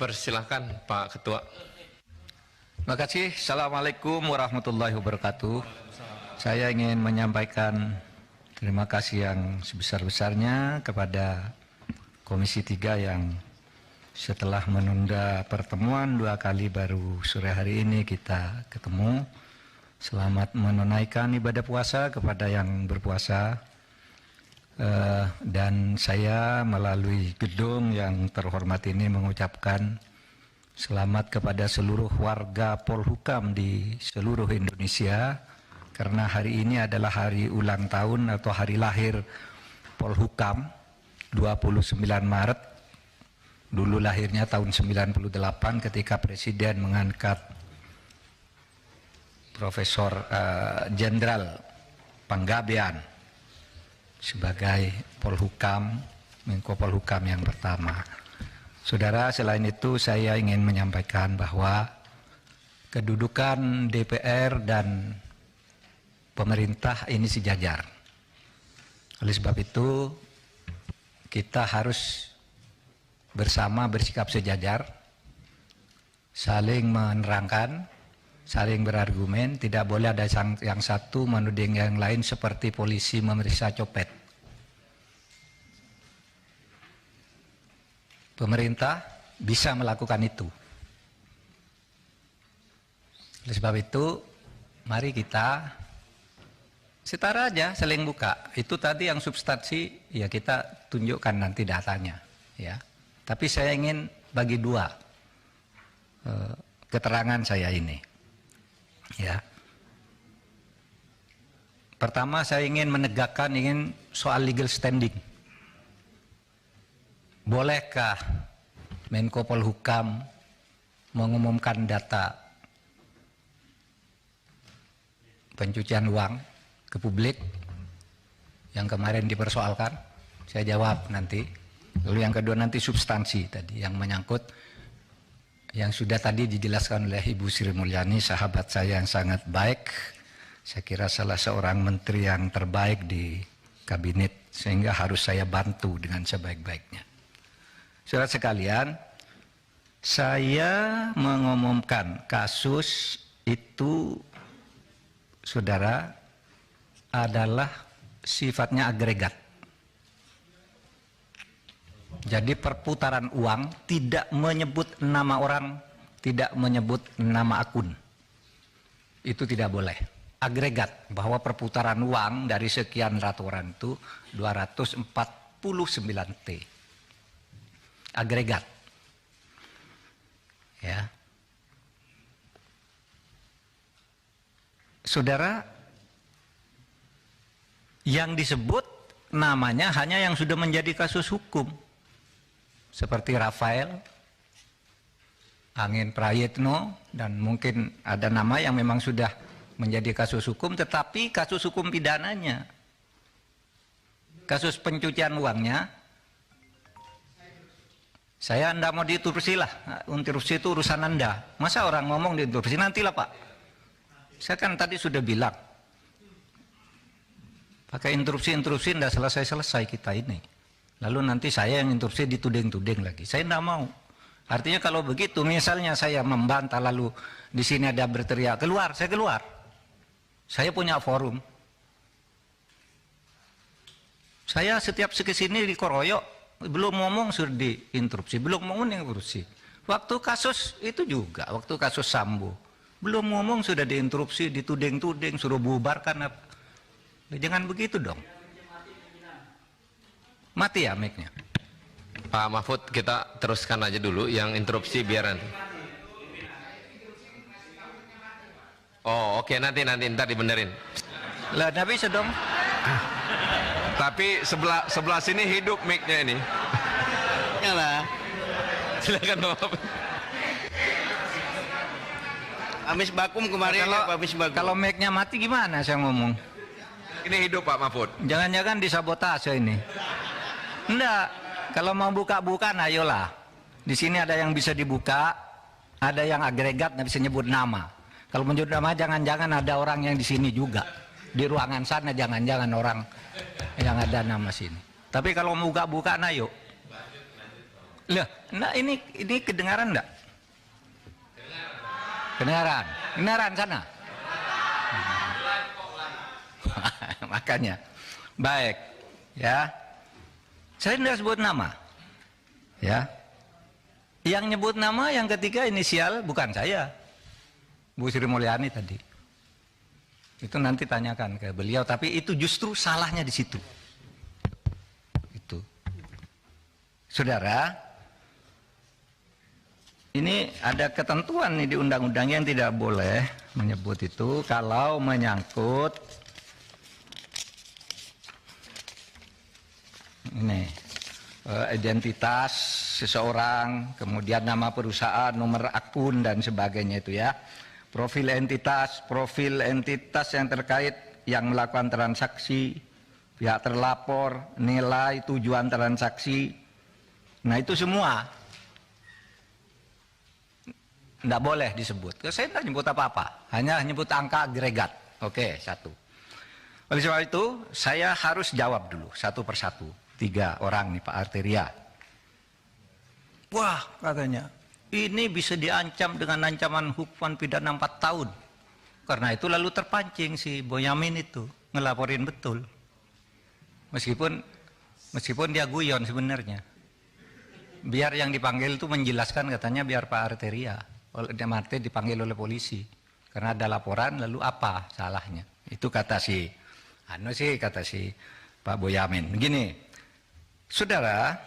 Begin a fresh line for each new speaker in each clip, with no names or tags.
Dipersilahkan Pak Ketua.
Terima kasih. Assalamualaikum warahmatullahi wabarakatuh. Saya ingin menyampaikan terima kasih yang sebesar-besarnya kepada Komisi 3 yang setelah menunda pertemuan 2 kali baru sore hari ini kita ketemu. Selamat menunaikan ibadah puasa kepada yang berpuasa. Dan saya melalui gedung yang terhormat ini mengucapkan selamat kepada seluruh warga Polhukam di seluruh Indonesia, karena hari ini adalah hari ulang tahun atau hari lahir Polhukam, 29 Maret. Dulu lahirnya tahun 98 ketika Presiden mengangkat Profesor Jenderal Panggabean sebagai Polhukam, Menko Polhukam yang pertama. Saudara, selain itu saya ingin menyampaikan bahwa kedudukan DPR dan pemerintah ini sejajar. Oleh sebab itu kita harus bersama bersikap sejajar, saling menerangkan, saling berargumen. Tidak boleh ada yang satu menuding yang lain seperti polisi memeriksa copet. Pemerintah bisa melakukan itu. Oleh sebab itu, mari kita setara aja, saling buka. Itu tadi yang substansi, ya kita tunjukkan nanti datanya, ya. Tapi saya ingin bagi dua keterangan saya ini, ya. Pertama, saya ingin menegakkan soal legal standing. Bolehkah Menko Polhukam mengumumkan data pencucian uang ke publik yang kemarin dipersoalkan? Saya jawab nanti. Lalu yang kedua nanti substansi tadi yang menyangkut yang sudah tadi dijelaskan oleh Ibu Sri Mulyani, sahabat saya yang sangat baik. Saya kira salah seorang menteri yang terbaik di kabinet, sehingga harus saya bantu dengan sebaik-baiknya. Saudara sekalian, saya mengumumkan kasus itu, saudara, adalah sifatnya agregat. Jadi perputaran uang tidak menyebut nama orang, tidak menyebut nama akun. Itu tidak boleh. Agregat, bahwa perputaran uang dari sekian ratus orang itu 249 T. Agregat, ya. Saudara, yang disebut namanya hanya yang sudah menjadi kasus hukum, seperti Rafael, Angin Prayitno, dan mungkin ada nama yang memang sudah menjadi kasus hukum, tetapi kasus hukum pidananya, kasus pencucian uangnya, saya Anda mau diinterupsi lah, interupsi itu urusan Anda. Masa orang ngomong diinterupsi? Nantilah Pak. Saya kan tadi sudah bilang, pakai interupsi tidak selesai-selesai kita ini. Lalu nanti saya yang interupsi dituding-tuding lagi. Saya tidak mau. Artinya kalau begitu, misalnya saya membantah lalu di sini ada berteriak, keluar, saya keluar. Saya punya forum. Saya setiap kesini dikoroyok. Belum ngomong sudah diinterupsi, belum ngomong diinterupsi. Waktu kasus itu juga, waktu kasus Sambo, belum ngomong sudah diinterupsi, dituding-tuding, suruh bubarkan apa. Jangan begitu dong. Mati ya mic-nya.
Pak Mahfud, kita teruskan aja dulu yang interupsi biar nanti. Oh, oke, nanti ntar dibenerin.
Lah, tidak bisa dong.
Tapi sebelah sini hidup mic-nya ini.
Yalah.
Silakan Bapak.
Amis Bakum kemarin
kalau mic-nya mati gimana saya ngomong?
Ini hidup Pak Mahfud.
Jangan-jangan disabotase ini. Enggak. Kalau mau buka-bukaan ayolah. Di sini ada yang bisa dibuka, ada yang agregat nggak bisa nyebut nama. Kalau menyebut nama jangan-jangan ada orang yang di sini juga. Di ruangan sana jangan-jangan orang yang ada nama sini. Tapi kalau mau buka-bukaan ayo. Lah, nah ini kedengaran enggak? Kedengaran. Kedengaran sana. Makanya. Baik. Ya. Saya tidak sebut nama. Ya. Yang nyebut nama yang ketiga inisial bukan saya. Bu Sri Mulyani tadi. Itu nanti tanyakan ke beliau, tapi itu justru salahnya di situ. Itu. Saudara, ini ada ketentuan nih di undang-undang yang tidak boleh menyebut itu kalau menyangkut ini identitas seseorang, kemudian nama perusahaan, nomor akun dan sebagainya itu ya. Profil entitas yang terkait yang melakukan transaksi, pihak terlapor, nilai, tujuan transaksi. Nah itu semua tidak boleh disebut. Saya tidak nyebut apa-apa, hanya nyebut angka agregat. Oke, satu. Oleh sebab itu, saya harus jawab dulu satu persatu. 3 orang nih Pak Arteria. Wah, katanya, ini bisa diancam dengan ancaman hukuman pidana 4 tahun. Karena itu lalu terpancing si Boyamin itu ngelaporin betul. Meskipun dia guyon sebenarnya. Biar yang dipanggil itu menjelaskan, katanya biar Pak Arteria. Dia mati dipanggil oleh polisi. Karena ada laporan, lalu apa salahnya? Itu kata si Pak Boyamin. Begini, saudara,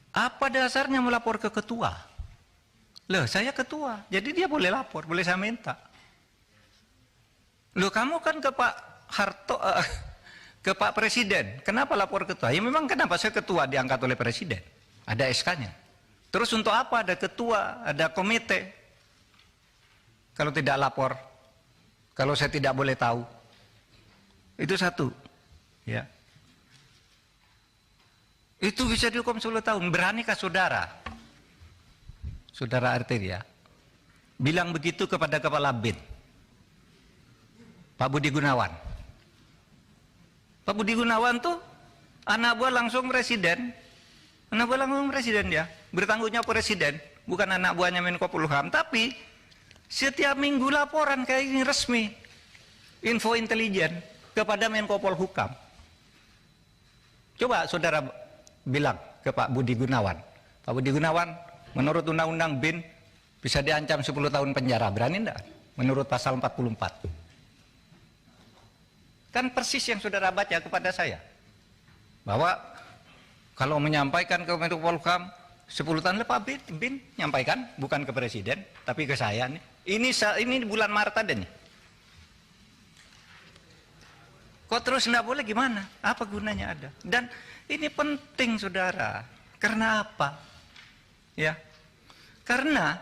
apa dasarnya melapor ke ketua? Loh, saya ketua, jadi dia boleh lapor, boleh saya minta. Loh, kamu kan ke Pak Harto, ke Pak Presiden, kenapa lapor ketua? Ya memang kenapa saya ketua diangkat oleh Presiden, ada SK-nya. Terus untuk apa ada ketua, ada komite? Kalau tidak lapor, kalau saya tidak boleh tahu, itu satu, ya. Itu bisa dihukum 10 tahun. Beranikah saudara Arteria bilang begitu kepada Kepala BIN, Pak Budi Gunawan? Pak Budi Gunawan tuh anak buah langsung presiden. Anak buah langsung presiden dia. Bertanggung jawab presiden, bukan anak buahnya Menko Polhukam. Tapi setiap minggu laporan kayak ini resmi. Info intelijen kepada Menko Polhukam. Coba saudara bilang ke Pak Budi Gunawan, Pak Budi Gunawan, menurut Undang-Undang BIN bisa diancam 10 tahun penjara, berani enggak? Menurut pasal 44. Kan persis yang saudara baca kepada saya, bahwa kalau menyampaikan ke Menko Polhukam 10 tahun Pak BIN nyampaikan, bukan ke Presiden, tapi ke saya nih. Ini bulan Maret ada nih. Kok terus enggak boleh gimana? Apa gunanya ada? Dan ini penting saudara. Karena apa? Ya. Karena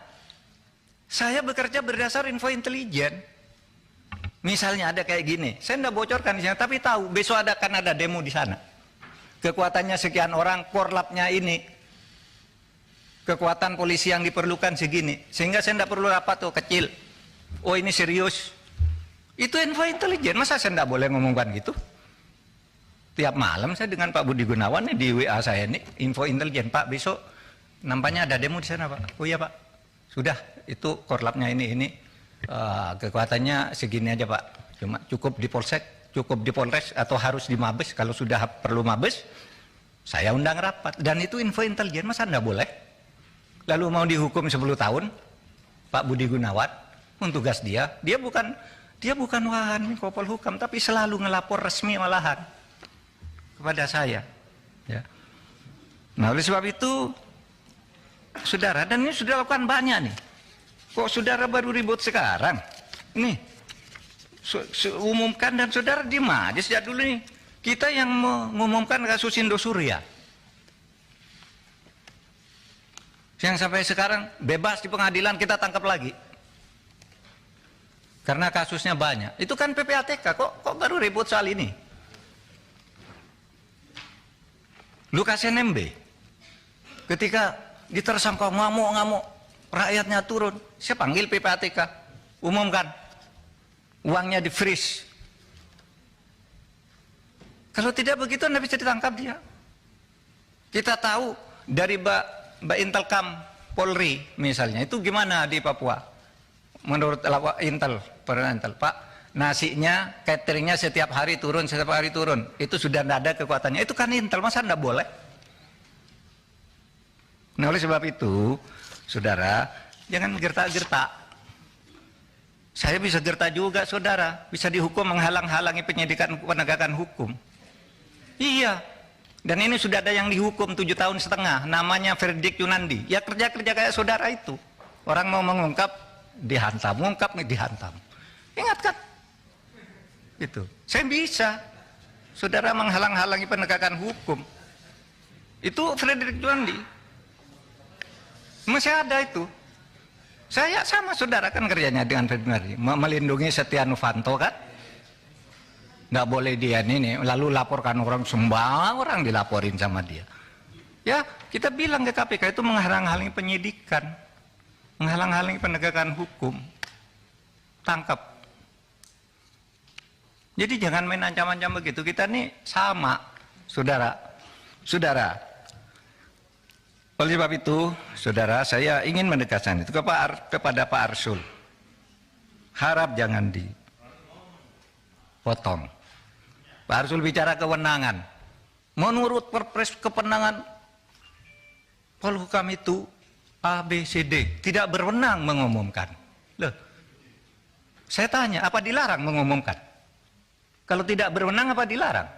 saya bekerja berdasar info intelijen. Misalnya ada kayak gini, saya enggak bocorkan di sana, tapi tahu besok akan ada demo di sana. Kekuatannya sekian orang, korlapnya ini. Kekuatan polisi yang diperlukan segini. Sehingga saya enggak perlu rapat tuh kecil. Oh ini serius. Itu info intelijen, masa saya enggak boleh ngomongkan gitu? Tiap malam saya dengan Pak Budi Gunawan nih di WA saya nih, info intelijen, Pak besok nampaknya ada demo di sana Pak. Oh iya Pak, sudah itu korlapnya ini kekuatannya segini aja Pak. Cuma cukup di Polsek, cukup di Polres atau harus di Mabes. Kalau sudah perlu Mabes, saya undang rapat. Dan itu info intelijen, masa enggak boleh? Lalu mau dihukum 10 tahun, Pak Budi Gunawan, tugas dia bukan wahan Menko Polhukam, tapi selalu ngelapor resmi malahan kepada saya. Ya. Nah oleh sebab itu, saudara, dan ini sudah lakukan banyak nih. Kok saudara baru ribut sekarang? Nih, umumkan dan saudara diem aja sejak dulu nih. Kita yang mengumumkan kasus Indosuria. Yang sampai sekarang bebas di pengadilan, kita tangkap lagi. Karena kasusnya banyak. Itu kan PPATK, kok baru ribut soal ini? Lukas NMB, ketika ditersangka ngamuk-ngamuk, rakyatnya turun, saya panggil PPATK, umumkan, uangnya di freeze. Kalau tidak begitu, Anda bisa ditangkap dia. Kita tahu dari Mbak Intelkam Polri misalnya, itu gimana di Papua? Menurut Intel, Pak, nasinya, cateringnya setiap hari turun, itu sudah tidak ada kekuatannya. Itu kan Intel, masa tidak boleh? Nah, oleh sebab itu, saudara, jangan gertak-gertak. Saya bisa gertak juga, saudara. Bisa dihukum menghalang-halangi penyidikan penegakan hukum. Iya. Dan ini sudah ada yang dihukum 7,5 tahun, namanya Verdik Yunandi. Ya kerja-kerja kayak saudara itu. Orang mau mengungkap, dihantam. Mengungkap, dihantam. Ingat kan? Itu. Saya bisa. Saudara menghalang-halangi penegakan hukum. Itu Verdik Yunandi. Masih ada itu. Saya sama saudara kan kerjanya dengan Verdik, melindungi Setia Novanto kan. Nggak boleh dia ini, lalu laporkan orang, sembarang orang dilaporin sama dia. Ya, kita bilang ke KPK itu menghalang-halangi penyidikan, menghalang-halangi penegakan hukum. Tangkap. Jadi jangan main ancam-ancam begitu. Kita nih sama, saudara. Oleh sebab itu, saudara, saya ingin menegaskan itu kepada Pak Arsul. Harap jangan dipotong. Pak Arsul bicara kewenangan. Menurut Perpres kewenangan Polhukam itu A, B, C, D. Tidak berwenang mengumumkan. Loh, saya tanya, apa dilarang mengumumkan? Kalau tidak berwenang, apa dilarang?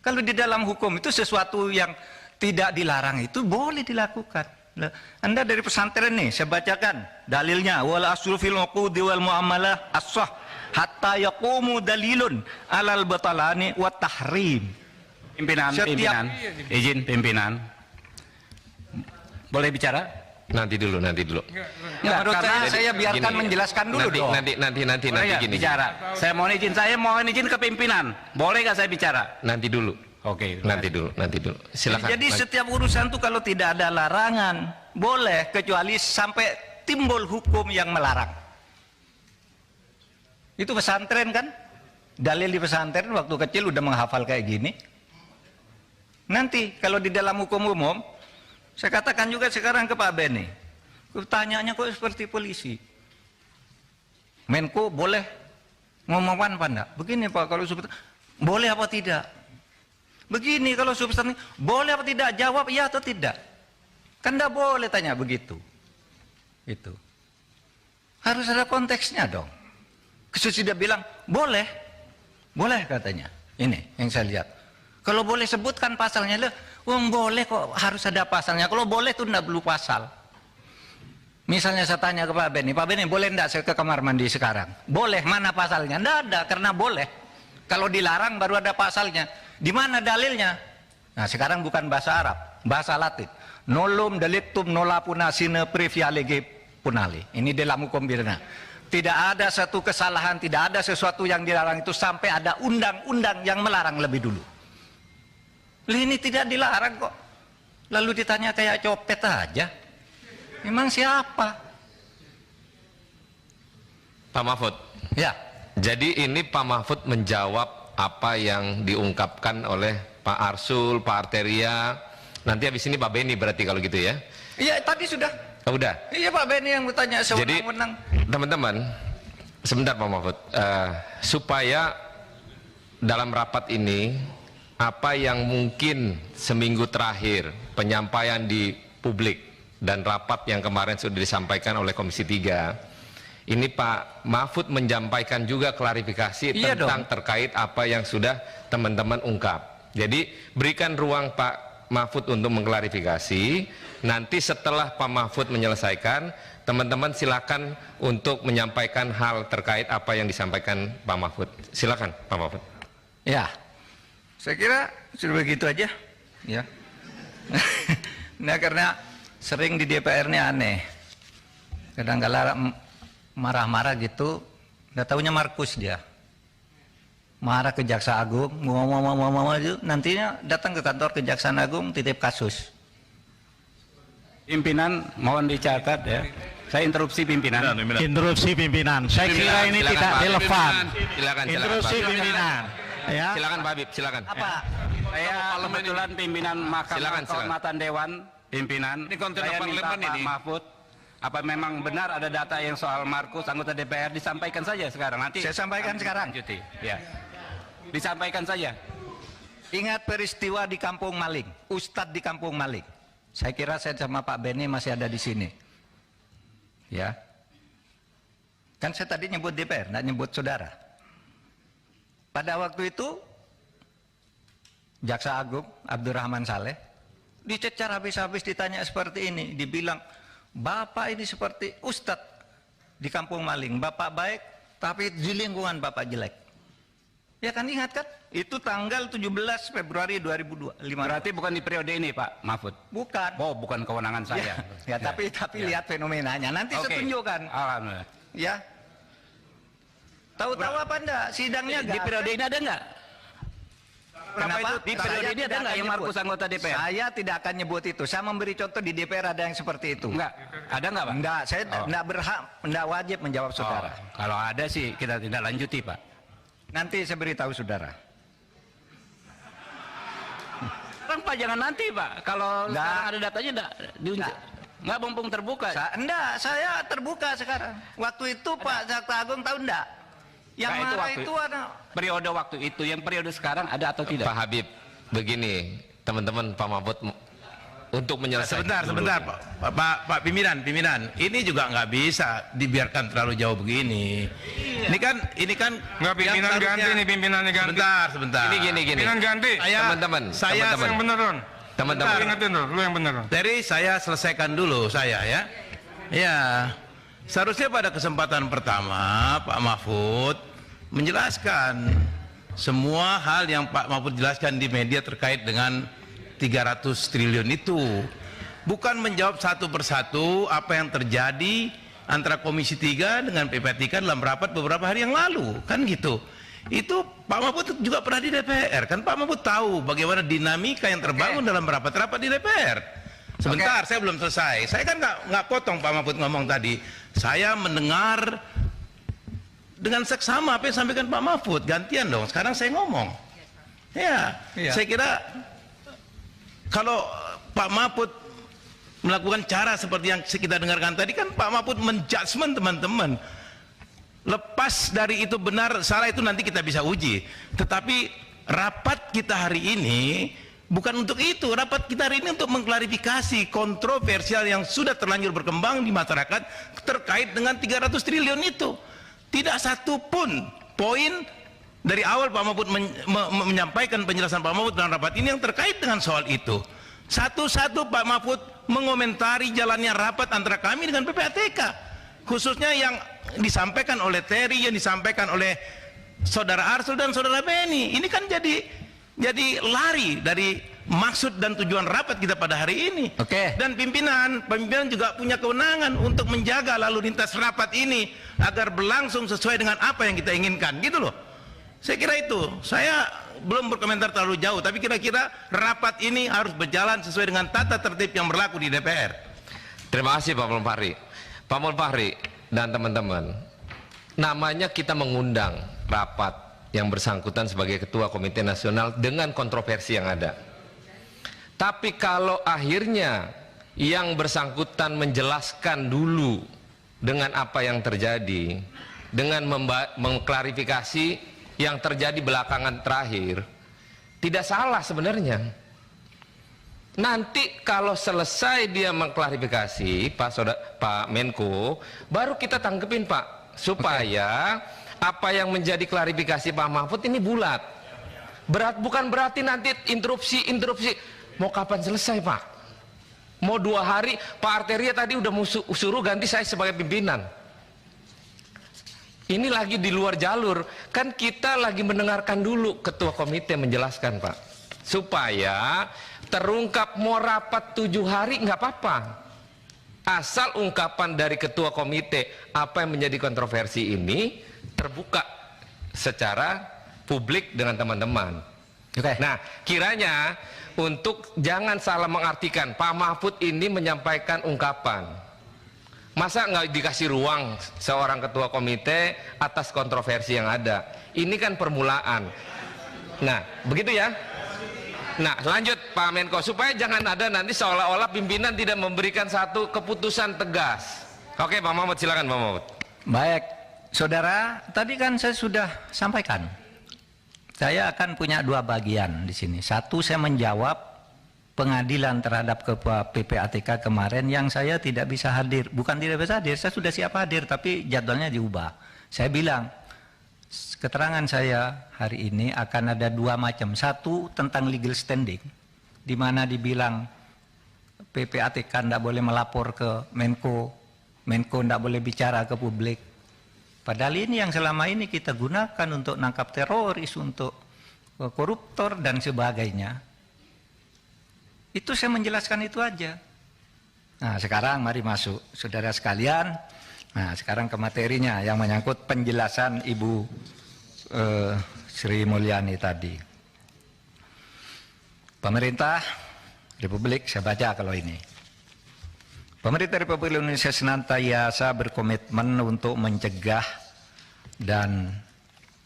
Kalau di dalam hukum itu sesuatu yang tidak dilarang itu boleh dilakukan. Anda dari pesantren nih, saya bacakan dalilnya. Wal aslu fil uqudi wal muamalah as-sah hatta yaqumu dalilun alal batalani wa tahrim.
Pimpinan, izin pimpinan. Boleh bicara?
Nanti dulu.
Ya, menurut saya biarkan
gini,
menjelaskan dulu dong.
Nanti gini.
Bicara. Saya mohon izin ke pimpinan. Boleh nggak saya bicara?
Nanti dulu.
Oke.
Nanti dulu. Silakan.
Jadi setiap urusan tuh kalau tidak ada larangan, boleh, kecuali sampai timbul hukum yang melarang. Itu pesantren kan? Dalil di pesantren waktu kecil udah menghafal kayak gini. Nanti kalau di dalam hukum umum, saya katakan juga sekarang ke Pak Beni. Pertanyaannya kok seperti polisi. Menko boleh ngomongkan apa enggak? Begini Pak, kalau boleh apa tidak? Begini kalau substansi, boleh apa tidak? Jawab iya atau tidak. Kan tidak boleh tanya begitu. Itu. Harus ada konteksnya dong. Sudah bilang, boleh. Boleh katanya. Ini yang saya lihat. Kalau boleh sebutkan pasalnya, boleh kok harus ada pasalnya. Kalau boleh itu tidak perlu pasal. Misalnya saya tanya ke Pak Beni, boleh tidak saya ke kamar mandi sekarang? Boleh, mana pasalnya? Tidak ada, karena boleh. Kalau dilarang baru ada pasalnya. Di mana dalilnya? Nah, sekarang bukan bahasa Arab, bahasa Latin. Nolum delictum nola punasine previa lege punali. Ini dalam hukum pidana. Tidak ada satu kesalahan, tidak ada sesuatu yang dilarang itu sampai ada undang-undang yang melarang lebih dulu. Ini tidak dilarang kok. Lalu ditanya kayak copet aja. Memang siapa?
Pak Mahfud.
Ya.
Jadi ini Pak Mahfud menjawab apa yang diungkapkan oleh Pak Arsul, Pak Arteria. Nanti habis ini Pak Beni berarti kalau gitu ya?
Iya, tadi sudah.
Oh, udah?
Iya, Pak Beni yang bertanya sewenang-wenang.
Jadi, teman-teman, sebentar Pak Mahfud. Supaya dalam rapat ini, apa yang mungkin seminggu terakhir penyampaian di publik dan rapat yang kemarin sudah disampaikan oleh Komisi 3, ini Pak Mahfud menyampaikan juga klarifikasi tentang terkait apa yang sudah teman-teman ungkap. Jadi berikan ruang Pak Mahfud untuk mengklarifikasi. Nanti setelah Pak Mahfud menyelesaikan, teman-teman silakan untuk menyampaikan hal terkait apa yang disampaikan Pak Mahfud. Silakan Pak Mahfud.
Ya, saya kira sudah begitu aja. Ya. Nah, karena sering di DPR ini aneh. Kadang-kadang marah-marah gitu, nggak taunya Markus dia. Marah ke Jaksa Agung, ngomong itu, nantinya datang ke kantor Kejaksaan Agung titip kasus.
Pimpinan mohon dicatat ya. Saya interupsi pimpinan.
Interupsi pimpinan. Saya kira ini tidak relevan.
Silakan.
Interupsi pimpinan. Ya.
Silakan Pak Habib, silakan.
Apa?
Saya kebetulan pimpinan Mahkamah
Silakan.
Kehormatan Dewan, pimpinan.
Ini konten
Saya minta
parlemen
Pak
ini.
Mahfud, apa memang benar ada data yang soal Markus anggota DPR, disampaikan saja sekarang. Nanti
Saya sampaikan sekarang.
lanjuti. Ya. Disampaikan saja.
Ingat peristiwa di Kampung Maling, Ustadz di Kampung Maling. Saya kira saya sama Pak Beni masih ada di sini. Ya. Kan saya tadi nyebut DPR, nggak nyebut saudara. Pada waktu itu, Jaksa Agung Abdurrahman Saleh dicecar habis-habis, ditanya seperti ini. Dibilang, Bapak ini seperti Ustadz di Kampung Maling. Bapak baik, tapi di lingkungan Bapak jelek. Ya kan, ingat kan? Itu tanggal 17 Februari 2005.
Berarti bukan di periode ini Pak Mahfud?
Bukan.
Oh, bukan kewenangan saya.
Ya, tapi lihat fenomenanya. Nanti
Oke.
saya tunjukkan.
Alhamdulillah.
Ya. Tahu-tahu apa enggak? Sidangnya
Di periode ini ada nggak?
Kenapa?
Di periode ini ada nggak yang Markus anggota DPR?
Saya tidak akan nyebut itu. Saya memberi contoh di DPR ada yang seperti itu.
Enggak. Ada nggak Pak?
Enggak, saya
Oh.
enggak berhak, enggak wajib menjawab saudara.
Kalau ada sih kita tidak lanjuti Pak.
Nanti saya beritahu saudara.
Pak jangan nanti Pak. Kalau
Nggak.
sekarang ada datanya
Nggak.
nggak mumpung terbuka.
Enggak, saya terbuka sekarang. Waktu itu Pak Jaksa Agung tahu enggak? Yang
Nah,
marah itu ada.
Periode waktu itu, yang periode sekarang ada atau tidak?
Pak Habib, begini, teman-teman Pak Mahfud, untuk menyelesaikan
Sebentar,
dulu.
Pak pimpinan. Ini juga nggak bisa dibiarkan terlalu jauh begini. Ini kan
Nggak, pimpinan
yang
ganti
seharusnya-
nih, pimpinannya ganti.
Sebentar.
Gini.
Pimpinan ganti.
Teman-teman, teman-teman.
Yang bener Ron.
Teman-teman.
Lu ingetin Ron, lu yang bener Ron.
Dari saya selesaikan dulu ya. Ya, seharusnya pada kesempatan pertama Pak Mahfud menjelaskan semua hal yang Pak Mahfud jelaskan di media terkait dengan 300 triliun itu. Bukan menjawab satu persatu apa yang terjadi antara Komisi 3 dengan PPATK dalam rapat beberapa hari yang lalu. Kan gitu. Itu Pak Mahfud juga pernah di DPR. Kan Pak Mahfud tahu bagaimana dinamika yang terbangun dalam rapat-rapat di DPR. Sebentar, saya belum selesai. Saya kan nggak potong Pak Mahfud ngomong tadi. Saya mendengar dengan seksama apa yang disampaikan Pak Mahfud. Gantian dong, sekarang saya ngomong. Ya, saya kira kalau Pak Mahfud melakukan cara seperti yang kita dengarkan tadi, kan Pak Mahfud menjudgment teman-teman. Lepas dari itu benar salah itu nanti kita bisa uji. Tetapi rapat kita hari ini bukan untuk itu. Rapat kita hari ini untuk mengklarifikasi kontroversial yang sudah terlanjur berkembang di masyarakat terkait dengan 300 triliun itu. Tidak satu pun poin dari awal Pak Mahfud menyampaikan penjelasan Pak Mahfud dalam rapat ini yang terkait dengan soal itu. Satu-satu Pak Mahfud mengomentari jalannya rapat antara kami dengan PPATK. Khususnya yang disampaikan oleh Terry, yang disampaikan oleh Saudara Arsul dan Saudara Beni. Ini kan jadi lari dari maksud dan tujuan rapat kita pada hari ini.
Oke.
Dan pimpinan juga punya kewenangan untuk menjaga lalu lintas rapat ini agar berlangsung sesuai dengan apa yang kita inginkan, gitu loh. Saya kira itu. Saya belum berkomentar terlalu jauh, tapi kira-kira rapat ini harus berjalan sesuai dengan tata tertib yang berlaku di DPR.
Terima kasih Pak Mulfahri. Pak Mulfahri dan teman-teman, namanya kita mengundang rapat yang bersangkutan sebagai Ketua Komite Nasional dengan kontroversi yang ada. Tapi kalau akhirnya yang bersangkutan menjelaskan dulu dengan apa yang terjadi, dengan mengklarifikasi yang terjadi belakangan terakhir, tidak salah sebenarnya. Nanti kalau selesai dia mengklarifikasi Pak Menko, baru kita tanggepin Pak, supaya apa yang menjadi klarifikasi Pak Mahfud ini bulat. Bukan berarti nanti interupsi. Mau kapan selesai Pak? Mau 2 hari? Pak Arteria tadi udah suruh ganti saya sebagai pimpinan. Ini lagi di luar jalur. Kan kita lagi mendengarkan dulu ketua komite menjelaskan Pak, supaya terungkap. Mau rapat 7 hari nggak apa-apa, asal ungkapan dari ketua komite apa yang menjadi kontroversi ini terbuka secara publik dengan teman-teman. Nah, kiranya untuk jangan salah mengartikan Pak Mahfud ini menyampaikan ungkapan, masa nggak dikasih ruang seorang ketua komite atas kontroversi yang ada. Ini kan permulaan. Nah, begitu ya. Nah, lanjut Pak Menko, supaya jangan ada nanti seolah-olah pimpinan tidak memberikan satu keputusan tegas. Oke, Pak Mahmud, silakan Pak Mahmud.
Baik, saudara, tadi kan saya sudah sampaikan. Saya akan punya dua bagian di sini. Satu, saya menjawab pengadilan terhadap Ketua PPATK kemarin yang saya tidak bisa hadir. Bukan tidak bisa hadir, saya sudah siap hadir, tapi jadwalnya diubah. Saya bilang, keterangan saya hari ini akan ada dua macam. Satu tentang legal standing, di mana dibilang PPATK tidak boleh melapor ke Menko, Menko tidak boleh bicara ke publik. Padahal ini yang selama ini kita gunakan untuk nangkap teroris, untuk koruptor dan sebagainya. Itu saya menjelaskan itu aja. Nah sekarang mari masuk, saudara sekalian. Nah sekarang ke materinya yang menyangkut penjelasan Ibu Sri Mulyani tadi. Pemerintah Republik, saya baca kalau ini. Pemerintah Republik Indonesia senantiasa berkomitmen untuk mencegah dan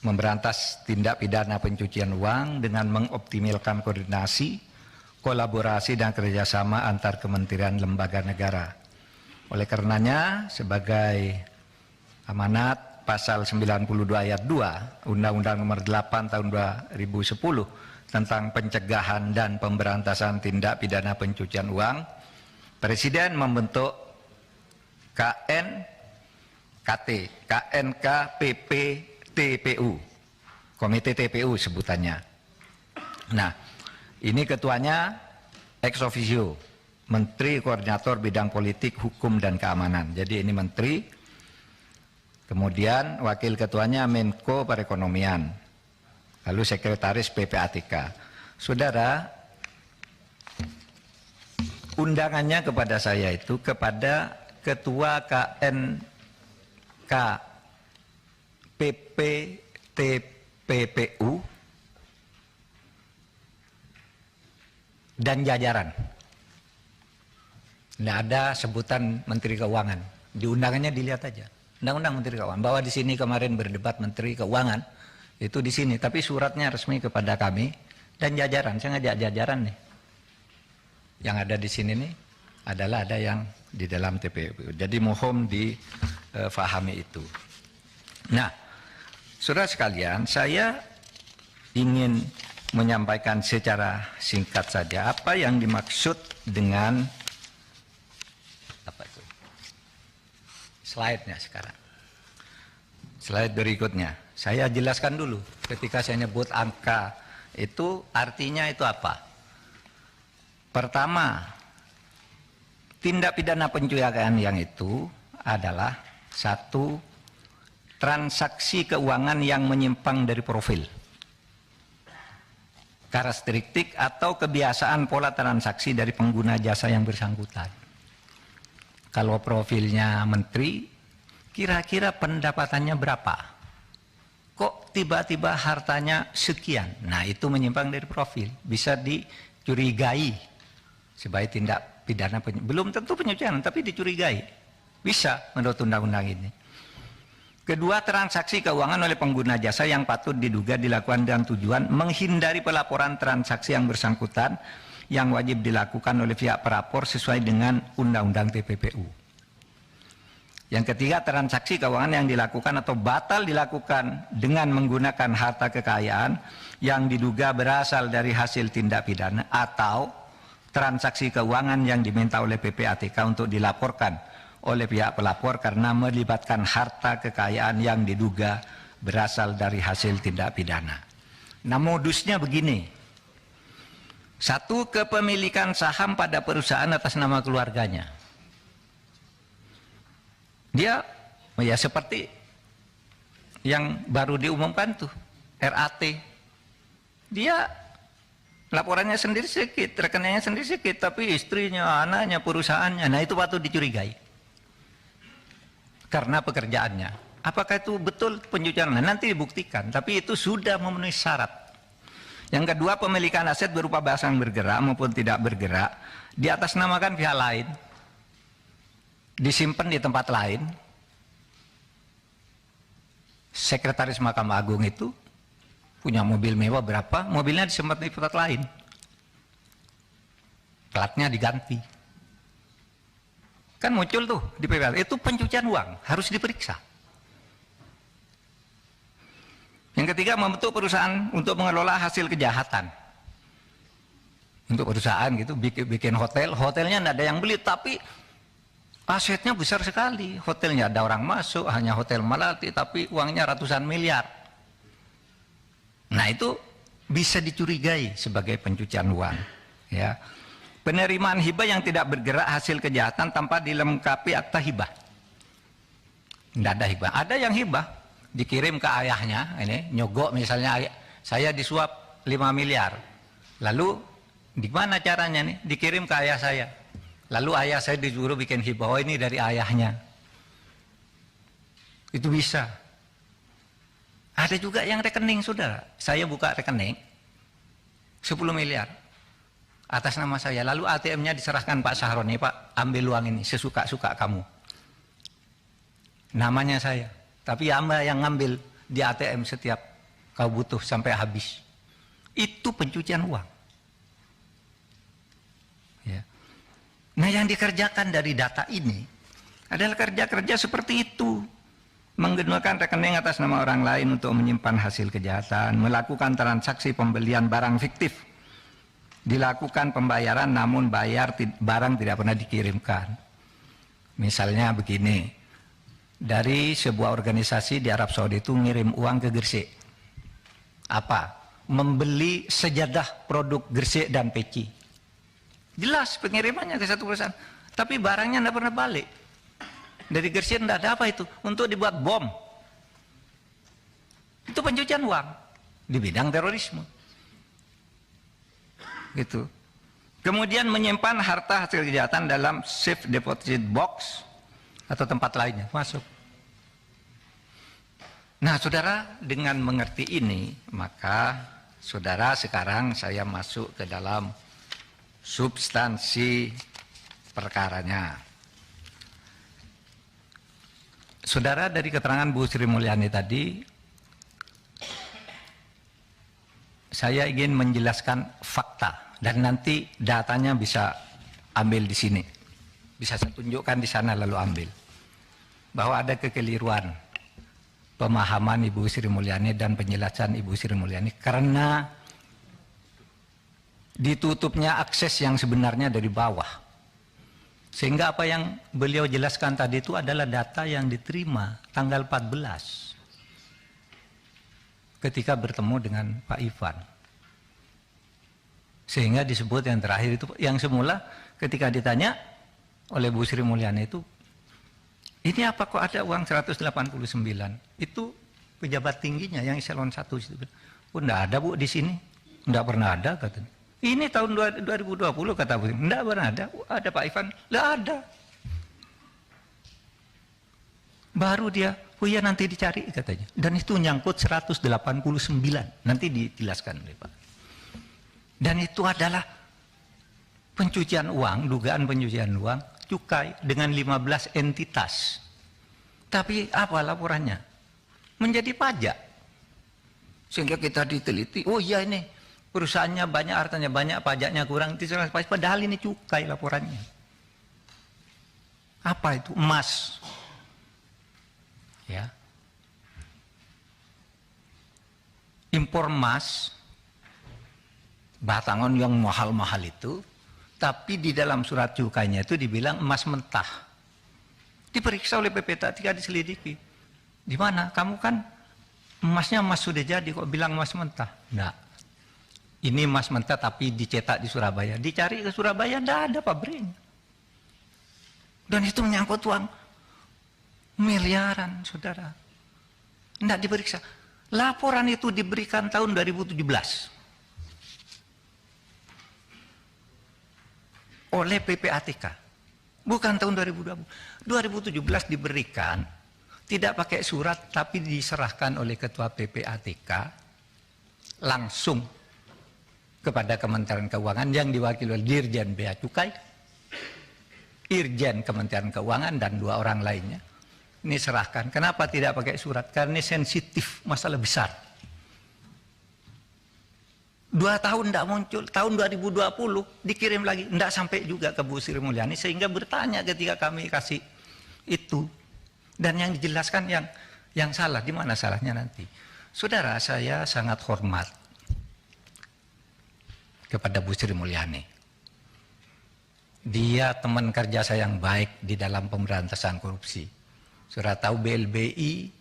memberantas tindak pidana pencucian uang dengan mengoptimalkan koordinasi, kolaborasi dan kerjasama antar kementerian lembaga negara. Oleh karenanya, sebagai amanat pasal 92 ayat 2 Undang-Undang Nomor 8 Tahun 2010 tentang pencegahan dan pemberantasan tindak pidana pencucian uang, Presiden membentuk KNKPP TPU, Komite TPU sebutannya. Nah, ini ketuanya ex officio, Menteri Koordinator Bidang Politik, Hukum dan Keamanan. Jadi ini Menteri, kemudian wakil ketuanya Menko Perekonomian, lalu Sekretaris PPATK. Saudara, undangannya kepada saya itu kepada Ketua KNKPP TPPU dan jajaran. Tidak ada sebutan Menteri Keuangan. Di undangannya dilihat aja. Undang-undang Menteri Keuangan. Bahwa di sini kemarin berdebat Menteri Keuangan itu di sini. Tapi suratnya resmi kepada kami dan jajaran. Saya ngajak jajaran nih. Yang ada di sini nih adalah ada yang di dalam TPU. Jadi mohon difahami itu. Nah, saudara sekalian, saya ingin menyampaikan secara singkat saja apa yang dimaksud dengan apa itu? Slide-nya sekarang. Slide berikutnya. Saya jelaskan dulu ketika saya nyebut angka itu artinya itu apa? Pertama, tindak pidana pencucian yang itu adalah satu, transaksi keuangan yang menyimpang dari profil, karakteristik atau kebiasaan pola transaksi dari pengguna jasa yang bersangkutan. Kalau profilnya menteri, kira-kira pendapatannya berapa? Kok tiba-tiba hartanya sekian? Nah itu menyimpang dari profil, bisa dicurigai sebagai tindak pidana belum tentu pencucian, tapi dicurigai. Bisa menurut undang-undang ini. Kedua, transaksi keuangan oleh pengguna jasa yang patut diduga dilakukan dengan tujuan menghindari pelaporan transaksi yang bersangkutan yang wajib dilakukan oleh pihak pelapor sesuai dengan Undang-Undang TPPU. Yang ketiga, transaksi keuangan yang dilakukan atau batal dilakukan dengan menggunakan harta kekayaan yang diduga berasal dari hasil tindak pidana atau transaksi keuangan yang diminta oleh PPATK untuk dilaporkan oleh pihak pelapor karena melibatkan harta kekayaan yang diduga berasal dari hasil tindak pidana. Nah modusnya begini. Satu, kepemilikan saham pada perusahaan atas nama keluarganya. Dia ya seperti yang baru diumumkan tuh, RAT. Dia laporannya sendiri sedikit, rekeningnya sendiri sedikit, tapi istrinya, anaknya, perusahaannya, nah itu patut dicurigai. Karena pekerjaannya. Apakah itu betul pencucian? Nah, nanti dibuktikan, tapi itu sudah memenuhi syarat. Yang kedua, pemilikan aset berupa barang bergerak maupun tidak bergerak, diatasnamakan pihak lain, disimpan di tempat lain. Sekretaris Mahkamah Agung itu punya mobil mewah berapa, mobilnya disimpan di tempat lain. platnya diganti. Kan muncul tuh di PPATK, itu pencucian uang, harus diperiksa. Yang ketiga, membentuk perusahaan untuk mengelola hasil kejahatan. Untuk perusahaan gitu, bikin hotel, hotelnya tidak ada yang beli, tapi asetnya besar sekali. Hotelnya ada orang masuk, hanya hotel Melati, tapi uangnya ratusan miliar. Nah itu bisa dicurigai sebagai pencucian uang. Ya. Penerimaan hibah yang tidak bergerak hasil kejahatan tanpa dilengkapi akta hibah. Tidak ada hibah. Ada yang hibah, dikirim ke ayahnya, ini nyogok misalnya, saya disuap 5 miliar. Lalu di mana caranya nih? Dikirim ke ayah saya. Lalu ayah saya disuruh bikin hibah, oh ini dari ayahnya. Itu bisa. Ada juga yang rekening, saudara. Saya buka rekening 10 miliar atas nama saya. Lalu ATM-nya diserahkan Pak Sahroni, Pak ambil uang ini sesuka-suka kamu. Namanya saya. Tapi Anda yang ngambil di ATM setiap kau butuh sampai habis. Itu pencucian uang. Ya. Nah yang dikerjakan dari data ini adalah kerja-kerja seperti itu. Menggunakan rekening atas nama orang lain untuk menyimpan hasil kejahatan, melakukan transaksi pembelian barang fiktif, dilakukan pembayaran namun barang tidak pernah dikirimkan. Misalnya begini, dari sebuah organisasi di Arab Saudi itu ngirim uang ke Gresik. Apa? Membeli sejadah produk Gresik dan peci. Jelas pengirimannya ke satu perusahaan, tapi barangnya tidak pernah balik. Dari Gresik tidak ada apa itu, untuk dibuat bom. Itu pencucian uang di bidang terorisme. Gitu. Kemudian menyimpan harta hasil kejahatan dalam safe deposit box atau tempat lainnya masuk. Nah, saudara, dengan mengerti ini, maka saudara sekarang saya masuk ke dalam substansi perkaranya. Saudara, dari keterangan Bu Sri Mulyani tadi, saya ingin menjelaskan fakta dan nanti datanya bisa ambil di sini. Bisa saya tunjukkan di sana lalu ambil. Bahwa ada kekeliruan pemahaman Ibu Sri Mulyani dan penjelasan Ibu Sri Mulyani karena ditutupnya akses yang sebenarnya dari bawah. Sehingga apa yang beliau jelaskan tadi itu adalah data yang diterima tanggal 14 ketika bertemu dengan Pak Ivan. Sehingga disebut yang terakhir itu, yang semula ketika ditanya oleh Bu Sri Mulyani itu, ini apa kok ada uang 189? Itu pejabat tingginya yang eselon 1 itu. Oh, enggak ada Bu di sini. Enggak pernah ada katanya. Ini tahun 2020 kata Bu. Enggak pernah ada. Ada Pak Ivan? Enggak ada. Baru dia, oh iya nanti dicari katanya. Dan itu nyangkut 189. Nanti dijelaskan oleh Pak. Dan itu adalah pencucian uang, dugaan pencucian uang, cukai dengan 15 entitas. Tapi apa laporannya? Menjadi pajak. Sehingga kita diteliti, oh iya ini perusahaannya banyak, hartanya banyak, pajaknya kurang, padahal ini cukai laporannya. Apa itu? Emas. Ya. Impor emas, batangan yang mahal-mahal itu, tapi di dalam surat cukainya itu dibilang emas mentah. Diperiksa oleh PPATK, diselidiki. Di mana? Kamu kan emasnya emas sudah jadi, kok bilang emas mentah? Enggak. Ini emas mentah tapi dicetak di Surabaya. Dicari ke Surabaya, enggak ada pabriknya. Dan itu menyangkut uang miliaran, saudara. Enggak diperiksa. Laporan itu diberikan tahun 2017. Oleh PPATK. Bukan tahun 2020. 2017 diberikan, tidak pakai surat, tapi diserahkan oleh Ketua PPATK langsung kepada Kementerian Keuangan yang diwakili oleh Dirjen Bea Cukai, Irjen Kementerian Keuangan, dan 2 orang lainnya. Ini serahkan. Kenapa tidak pakai surat? Karena ini sensitif, masalah besar. 2 tahun tidak muncul, tahun 2020 dikirim lagi, tidak sampai juga ke Bu Sri Mulyani, sehingga bertanya ketika kami kasih itu, dan yang dijelaskan yang salah, di mana salahnya nanti. Saudara, saya sangat hormat kepada Bu Sri Mulyani. Dia teman kerja saya yang baik di dalam pemberantasan korupsi. Saudara tahu BLBI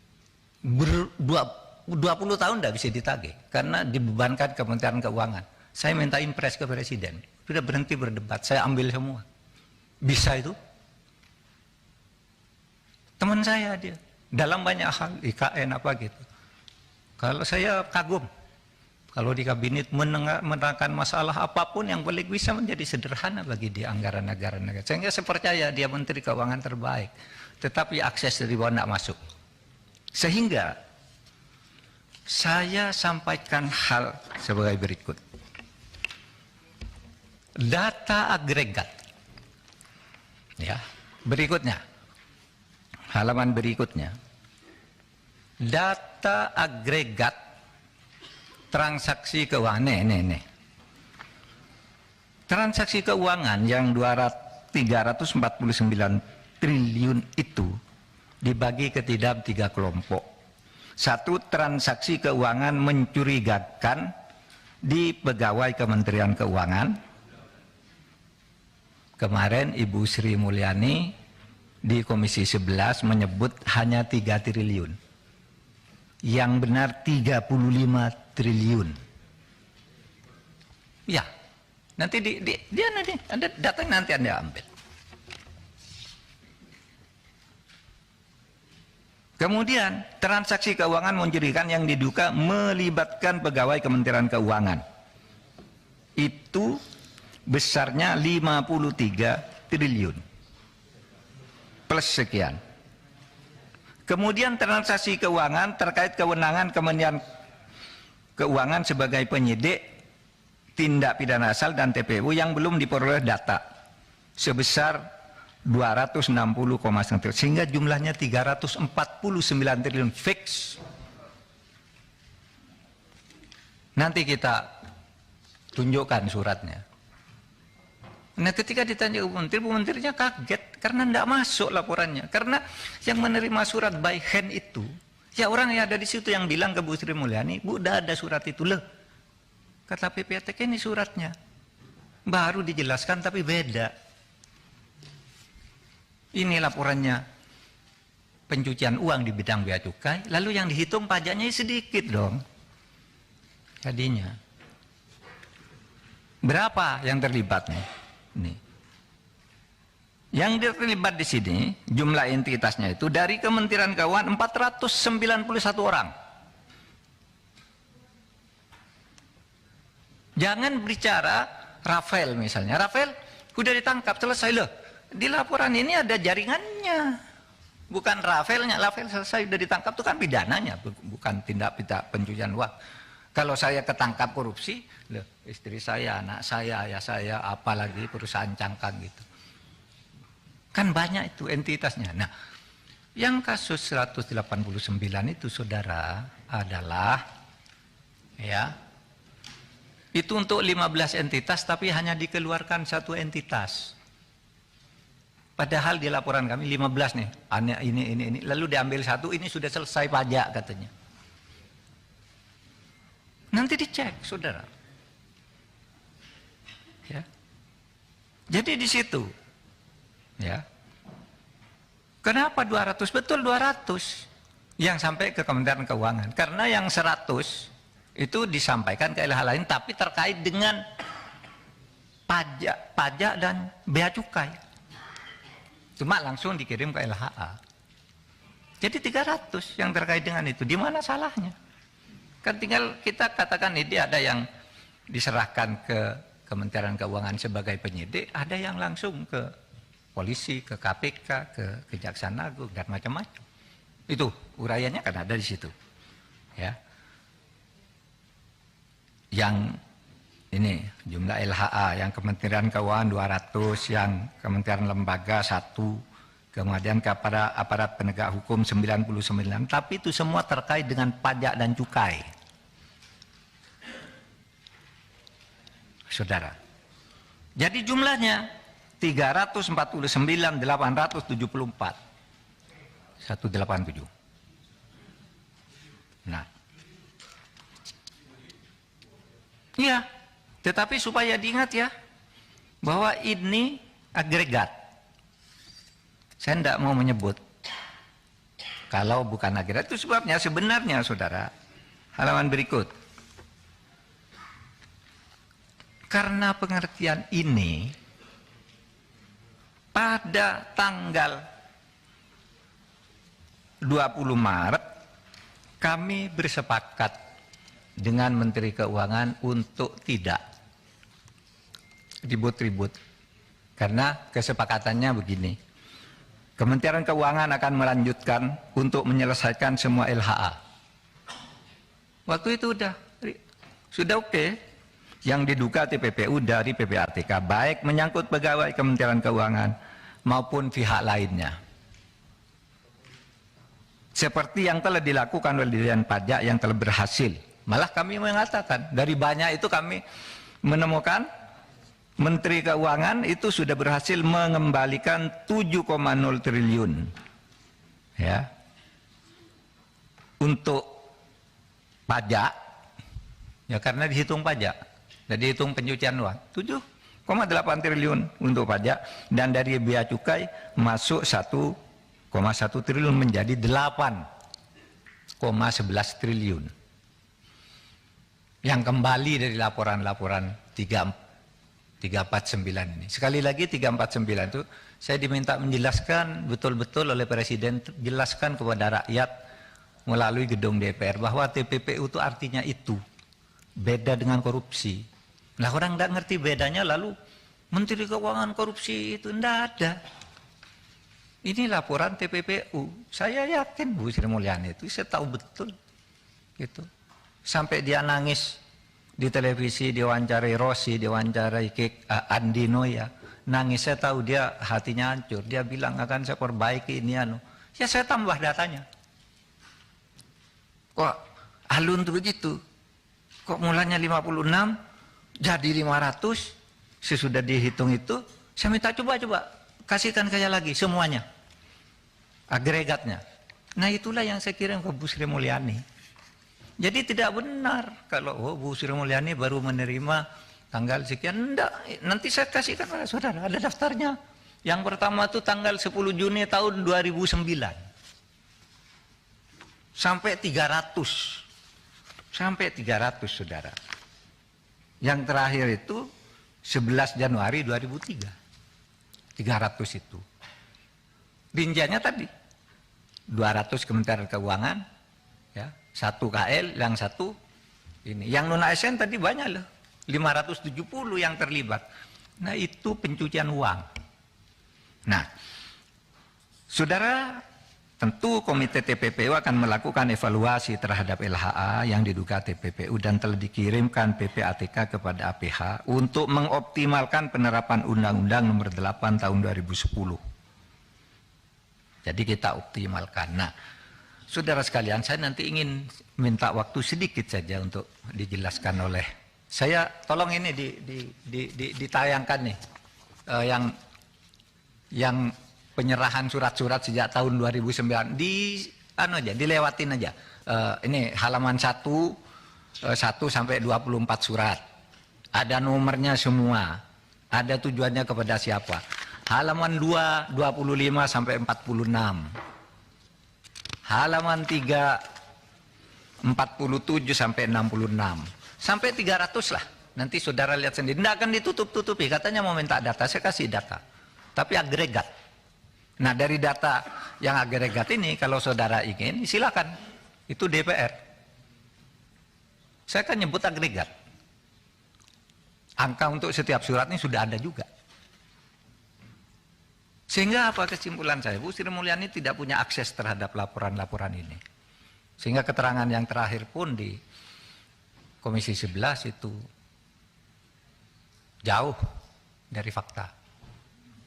20 tahun tidak bisa ditagih karena dibebankan Kementerian Keuangan. Saya minta impres ke Presiden, sudah berhenti berdebat, saya ambil semua. Bisa itu? Teman saya dia, dalam banyak hal, IKN apa gitu. Kalau saya kagum, kalau di kabinet menerangkan masalah apapun yang paling bisa menjadi sederhana bagi di anggaran negara. Sehingga saya percaya dia Menteri Keuangan terbaik, tetapi akses dari bawah tidak masuk. Sehingga saya sampaikan hal sebagai berikut. Data agregat. Ya, berikutnya. Halaman berikutnya. Data agregat transaksi keuangan. Nih. Transaksi keuangan yang 349 triliun itu dibagi ke dalam 3 kelompok. 1, transaksi keuangan mencurigakan di pegawai Kementerian Keuangan. Kemarin Ibu Sri Mulyani di Komisi 11 menyebut hanya 3 triliun. Yang benar 35 triliun. Ya, nanti dia nanti ada datang, nanti Anda ambil. Kemudian transaksi keuangan mencurigakan yang diduga melibatkan pegawai Kementerian Keuangan. Itu besarnya 53 triliun. Plus sekian. Kemudian transaksi keuangan terkait kewenangan Kementerian Keuangan sebagai penyidik tindak pidana asal dan TPU yang belum diperoleh data. Sebesar 260,1 sehingga jumlahnya 349 triliun fix. Nanti kita tunjukkan suratnya. Nah, ketika ditanya Bu Menterinya kaget karena tidak masuk laporannya. Karena yang menerima surat by hand itu, ya orang yang ada di situ yang bilang ke Bu Sri Mulyani, Bu, udah ada surat itu loh. Kata PPATK ini suratnya. Baru dijelaskan tapi beda. Ini laporannya pencucian uang di bidang bea cukai, lalu yang dihitung pajaknya sedikit dong. Tadinya. Berapa yang terlibat nih? Nih. Yang terlibat di sini, jumlah entitasnya itu dari Kementerian Keuangan 491 orang. Jangan bicara Rafael misalnya. Rafael udah ditangkap, selesai loh. Di laporan ini ada jaringannya, bukan Rafaelnya. Rafael selesai sudah ditangkap itu kan pidananya, bukan tindak pidana pencucian uang. Kalau saya ketangkap korupsi, loh, istri saya, anak saya, ayah saya, apalagi perusahaan cangkang gitu. Kan banyak itu entitasnya. Nah, yang kasus 189 itu saudara adalah ya itu untuk 15 entitas tapi hanya dikeluarkan 1 entitas. Padahal di laporan kami 15 nih, ini, lalu diambil 1, ini sudah selesai pajak katanya. Nanti dicek, saudara. Ya. Jadi di situ, ya. Kenapa 200? Betul 200 yang sampai ke Kementerian Keuangan. Karena yang 100 itu disampaikan ke LH lain, tapi terkait dengan pajak dan bea cukai. Cuma langsung dikirim ke LHA. Jadi 300 yang terkait dengan itu. Di mana salahnya? Kan tinggal kita katakan ini ada yang diserahkan ke Kementerian Keuangan sebagai penyidik, ada yang langsung ke polisi, ke KPK, ke Kejaksaan Agung dan macam-macam. Itu uraiannya kan ada di situ. Ya. Yang ini jumlah LHA, yang Kementerian Keuangan 200, yang Kementerian Lembaga 1, kemudian kepada aparat penegak hukum 99, tapi itu semua terkait dengan pajak dan cukai. saudara. Jadi jumlahnya 349.874. 187. Nah, iya, tetapi supaya diingat ya, bahwa ini agregat. Saya tidak mau menyebut. Kalau bukan agregat, itu sebabnya sebenarnya, saudara, halaman berikut. Karena pengertian ini, pada tanggal 20 Maret, kami bersepakat dengan Menteri Keuangan untuk tidak ribut-ribut. Karena kesepakatannya begini. Kementerian Keuangan akan melanjutkan untuk menyelesaikan semua LHA. Waktu itu sudah oke. Yang diduga TPPU dari PPATK, baik menyangkut pegawai Kementerian Keuangan maupun pihak lainnya. Seperti yang telah dilakukan oleh Dirjen Pajak yang telah berhasil. Malah kami mengatakan, dari banyak itu kami menemukan Menteri Keuangan itu sudah berhasil mengembalikan 7,0 triliun. Ya. Untuk pajak, ya karena dihitung pajak. Jadi hitung pencucian uang, 7,8 triliun untuk pajak, dan dari bea cukai masuk 1,1 triliun menjadi 8,11 triliun. Yang kembali dari laporan-laporan 349 ini. Sekali lagi 349 itu saya diminta menjelaskan betul-betul oleh Presiden, jelaskan kepada rakyat melalui gedung DPR bahwa TPPU itu artinya itu. Beda dengan korupsi. Nah, orang tidak ngerti bedanya, lalu Menteri Keuangan korupsi itu tidak ada. Ini laporan TPPU. Saya yakin Bu Sri Mulyani itu, saya tahu betul. Gitu. Sampai dia nangis di televisi, diwawancarai Rossi, diwawancarai Andi Noya. Nangis, saya tahu dia hatinya hancur. Dia bilang akan saya perbaiki ini anu. Ya saya tambah datanya. Kok alun tuh begitu? Kok mulanya 56? Jadi 500, sesudah dihitung itu, saya minta coba kasihkan saya lagi semuanya, agregatnya. Nah itulah yang saya kirim ke Bu Sri Mulyani. Jadi tidak benar kalau Bu Sri Mulyani baru menerima tanggal sekian, enggak. Nanti saya kasihkan pada saudara, ada daftarnya. Yang pertama itu tanggal 10 Juni tahun 2009. Sampai 300. Sampai 300 saudara. Yang terakhir itu 11 Januari 2003. 300 itu. Rinciannya tadi 200 Kementerian Keuangan, ya, 1 KL, yang 1 ini. Yang non ASN tadi banyak loh. 570 yang terlibat. Nah, itu pencucian uang. Nah, saudara, tentu Komite TPPU akan melakukan evaluasi terhadap LHA yang diduga TPPU dan telah dikirimkan PPATK kepada APH untuk mengoptimalkan penerapan Undang-Undang Nomor 8 Tahun 2010. Jadi kita optimalkan. Nah, saudara sekalian, saya nanti ingin minta waktu sedikit saja untuk dijelaskan oleh saya. Tolong ini ditayangkan nih, yang penyerahan surat-surat sejak tahun 2009 dilewatin aja. Ini halaman 1 sampai 24 surat. Ada nomornya semua. Ada tujuannya kepada siapa. Halaman 2 25 sampai 46. Halaman 3 47 sampai 66. Sampai 300 lah. Nanti saudara lihat sendiri. Tidak akan ditutup-tutupi. Katanya mau minta data, saya kasih data. Tapi agregat. Nah, dari data yang agregat ini, kalau saudara ingin, silakan. Itu DPR. Saya kan nyebut agregat. Angka untuk setiap surat ini sudah ada juga. Sehingga apa kesimpulan saya? Bu Sri Mulyani tidak punya akses terhadap laporan-laporan ini. Sehingga keterangan yang terakhir pun di Komisi 11 itu jauh dari fakta.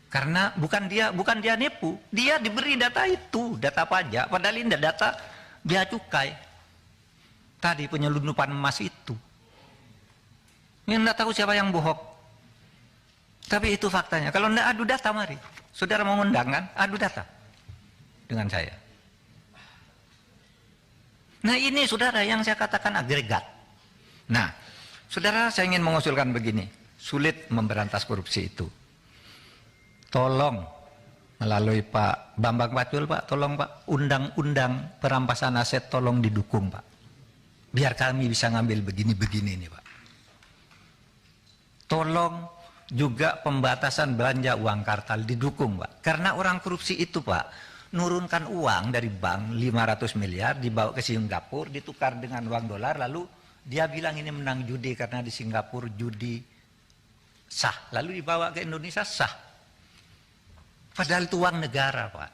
Karena bukan dia nipu, dia diberi data itu, data pajak, padahal ini data bea cukai. Tadi penyelundupan emas itu. Ini enggak tahu siapa yang bohong. Tapi itu faktanya. Kalau enggak adu data, mari. Saudara mau undang kan? Adu data dengan saya. Nah ini saudara yang saya katakan agregat. Nah, saudara saya ingin mengusulkan begini. Sulit memberantas korupsi itu. Tolong melalui Pak Bambang Pacul, Pak, tolong Pak, undang-undang perampasan aset tolong didukung Pak. Biar kami bisa ngambil begini-begini nih Pak. Tolong juga pembatasan belanja uang kartal didukung Pak. Karena orang korupsi itu Pak, nurunkan uang dari bank 500 miliar dibawa ke Singapura, ditukar dengan uang dolar, lalu dia bilang ini menang judi karena di Singapura judi sah. Lalu dibawa ke Indonesia sah. Padahal itu uang negara Pak.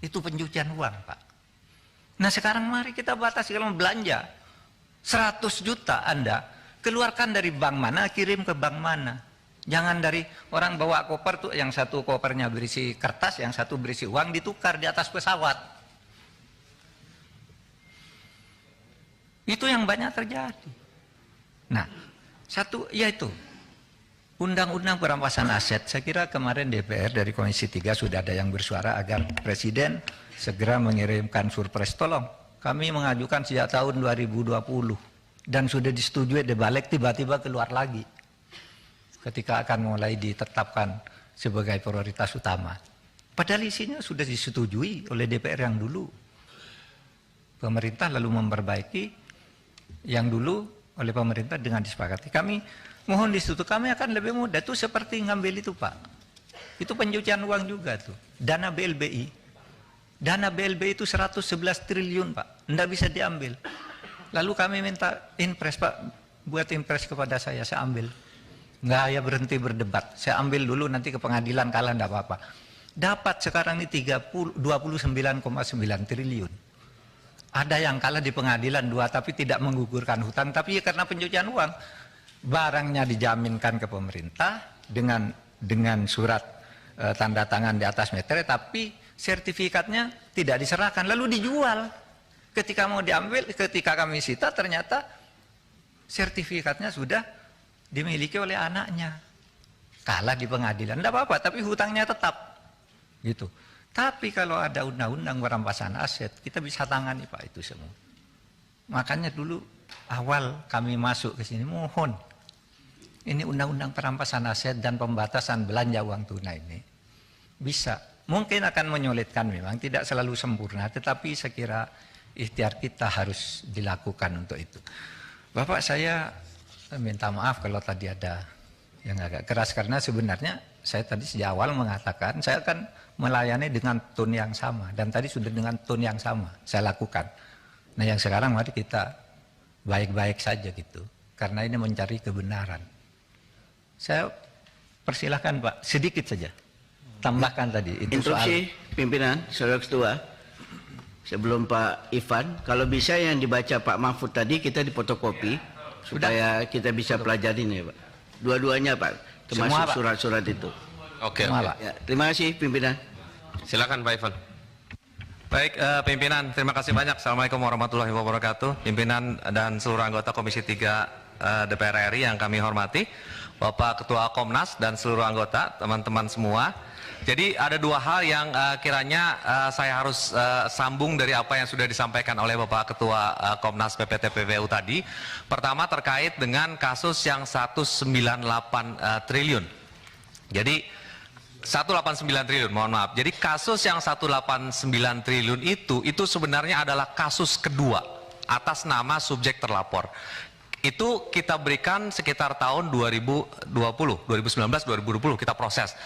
Itu pencucian uang Pak. Nah sekarang mari kita batasi, kalau belanja 100 juta Anda keluarkan dari bank mana, kirim ke bank mana. Jangan dari orang bawa koper tuh, yang satu kopernya berisi kertas, yang satu berisi uang, ditukar di atas pesawat. Itu yang banyak terjadi. Nah, satu yaitu undang-undang perampasan aset. Saya kira kemarin DPR dari Komisi 3 sudah ada yang bersuara agar Presiden segera mengirimkan surpres. Tolong, kami mengajukan sejak tahun 2020 dan sudah disetujui, dibalik tiba-tiba keluar lagi ketika akan mulai ditetapkan sebagai prioritas utama. Padahal isinya sudah disetujui oleh DPR yang dulu. Pemerintah lalu memperbaiki yang dulu oleh pemerintah dengan disepakati. Kami mohon disetujui, kami akan lebih mudah. Itu seperti ngambil itu Pak. Itu pencucian uang juga tuh. Dana BLBI. Dana BLBI itu 111 triliun Pak. Nggak bisa diambil. Lalu kami minta impres Pak. Buat impres kepada saya ambil. Nggak, ya berhenti berdebat. Saya ambil dulu, nanti ke pengadilan kalah enggak apa-apa. Dapat sekarang ini 29,9 triliun. Ada yang kalah di pengadilan 2 tapi tidak menggugurkan hutang, tapi karena pencucian uang. Barangnya dijaminkan ke pemerintah dengan surat tanda tangan di atas meter, tapi sertifikatnya tidak diserahkan, lalu dijual. Ketika mau diambil, ketika kami sita ternyata sertifikatnya sudah dimiliki oleh anaknya. Kalah di pengadilan, tidak apa-apa, tapi hutangnya tetap. Gitu. Tapi kalau ada undang-undang perampasan aset, kita bisa tangani Pak itu semua. Makanya dulu awal kami masuk ke sini, mohon. Ini undang-undang perampasan aset dan pembatasan belanja uang tunai ini bisa. Mungkin akan menyulitkan memang, tidak selalu sempurna, tetapi saya kira ikhtiar kita harus dilakukan untuk itu. Bapak, saya minta maaf kalau tadi ada yang agak keras, karena sebenarnya saya tadi sejak awal mengatakan saya akan melayani dengan tone yang sama, dan tadi sudah dengan tone yang sama saya lakukan. Nah yang sekarang mari kita baik-baik saja gitu, karena ini mencari kebenaran. Saya persilahkan Pak, sedikit saja tambahkan tadi itu
Instruksi pimpinan, Saudara Ketua, sebelum Pak Ivan, kalau bisa yang dibaca Pak Mahfud tadi kita difotokopi supaya kita bisa pelajari nih Pak. Dua-duanya Pak, termasuk surat-surat itu.
Oke.
Ya, terima kasih pimpinan.
Silakan Pak Ivan.
Baik, pimpinan, terima kasih banyak. Assalamualaikum warahmatullahi wabarakatuh. Pimpinan dan seluruh anggota Komisi 3 DPR RI yang kami hormati, Bapak Ketua Komnas dan seluruh anggota, teman-teman semua. Jadi ada dua hal yang kiranya saya harus sambung dari apa yang sudah disampaikan oleh Bapak Ketua Komnas PPT-PPU tadi. Pertama terkait dengan kasus yang 198 triliun. Jadi 189 triliun, mohon maaf. Jadi kasus yang 189 triliun itu sebenarnya adalah kasus kedua atas nama subjek terlapor. Itu kita berikan sekitar tahun 2020, 2019-2020 kita proses.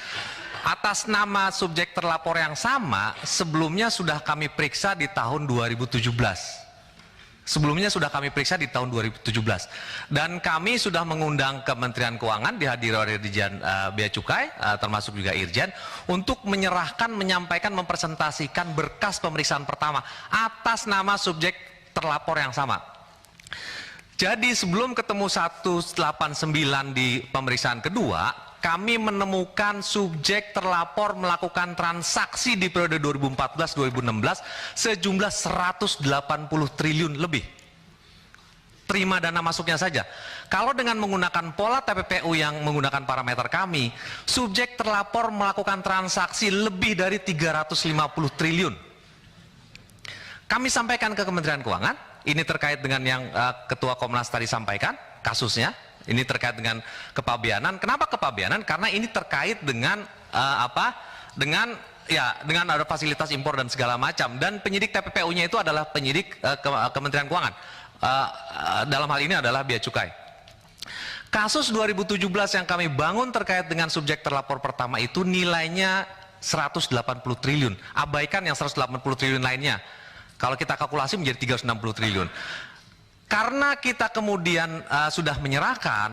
Atas nama subjek terlapor yang sama, sebelumnya sudah kami periksa di tahun 2017. Sebelumnya sudah kami periksa di tahun 2017. Dan kami sudah mengundang Kementerian Keuangan, dihadiri oleh Dirjen Bea Cukai, termasuk juga Irjen, untuk menyerahkan, menyampaikan, mempresentasikan berkas pemeriksaan pertama atas nama subjek terlapor yang sama. Jadi sebelum ketemu 189 di pemeriksaan kedua, kami menemukan subjek terlapor melakukan transaksi di periode 2014-2016 sejumlah 180 triliun lebih. terima dana masuknya saja. Kalau dengan menggunakan pola TPPU yang menggunakan parameter kami, subjek terlapor melakukan transaksi lebih dari 350 triliun. Kami sampaikan ke Kementerian Keuangan, ini terkait dengan yang Ketua Komnas tadi sampaikan, kasusnya, ini terkait dengan kepabeanan. Kenapa kepabeanan? Karena ini terkait dengan dengan ada fasilitas impor dan segala macam, dan penyidik TPPU-nya itu adalah penyidik Kementerian Keuangan. Dalam hal ini adalah Bea Cukai. Kasus 2017 yang kami bangun terkait dengan subjek terlapor pertama itu nilainya 180 triliun. Abaikan yang 180 triliun lainnya. Kalau kita kalkulasi menjadi 360 triliun. Karena kita kemudian sudah menyerahkan